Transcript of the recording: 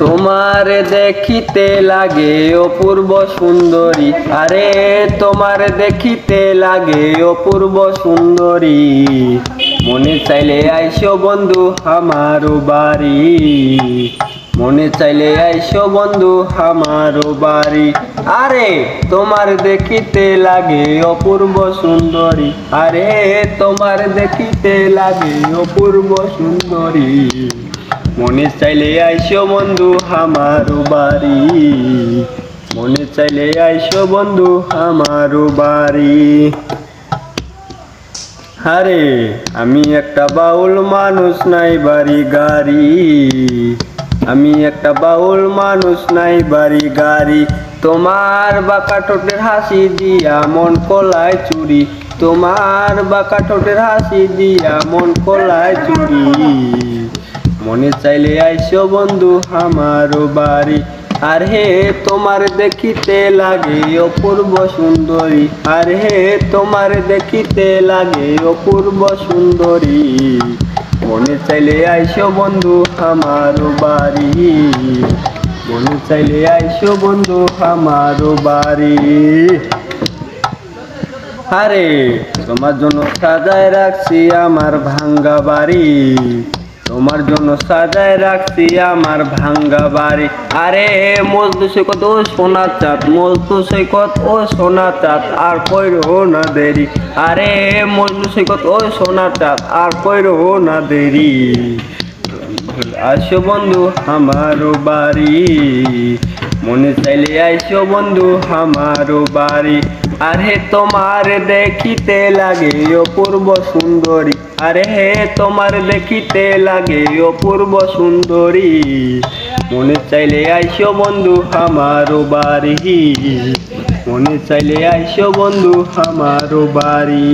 তোমার দেখিতে লাগে অপূর্ব সুন্দরী, আরে তোমার দেখিতে লাগে অপূর্ব সুন্দরী। মনে চাইলে আইসো বন্ধু আমার বাড়ি, মনে চাইলে আইসো বন্ধু আমার বাড়ি। আরে তোমার দেখিতে লাগে অপূর্ব সুন্দরী, আরে তোমার দেখিতে লাগে অপূর্ব সুন্দরী। মনে চাইলে আইসো বন্ধু আমার বাড়ি, মনে চাইলে আইসো বন্ধু আমার বাড়ি। আরে আমি একটা বাউল মানুষ, নাই বাড়ি গাড়ি, আমি একটা বাউল মানুষ, নাই বাড়ি গাড়ি। তোমার বাঁকা ঠোঁটের হাসি দিয়া মন কলায় চুরি, তোমার বাঁকা ঠোঁটের হাসি দিয়া মন কলায় চুরি। মনে চাইলে আইসো বন্ধু আমার বাড়ি, আর হে তোমার দেখিতে লাগে অপূর্ব সুন্দরী, আর হে তোমার দেখিতে লাগে অপূর্ব সুন্দরী। মনে চাইলে আইসো বন্ধু আমার বাড়ি, মনে চাইলে আইসো বন্ধু আমার বাড়ি। আরে তোমার জন্য সাজায় রাখছি আমার ভাঙ্গা বাড়ি, তোমার জন্য সাজায় রাখছি আমার ভাঙ্গা বাড়ি। আরে মজদু সৈকত ও সোনা চাঁদ, মজদু সৈকত ও সোনা চাঁদ, আর কইরো না দেরি। আরে মজদু সৈকত ও সোনা চাঁদ, আর কইরো না দেরি। আইসো বন্ধু আমার বাড়ি, মনে চাইলে আইসো বন্ধু আমার বাড়ি। আরে তোমার দেখিতে লাগে অপূর্ব সুন্দরী, আরে হে তোমার দেখিতে লাগে অপূর্ব সুন্দরী। মনে চাইলে আইসো বন্ধু আমার বাড়ি, মনে চাইলে আইসো বন্ধু আমার বাড়ি।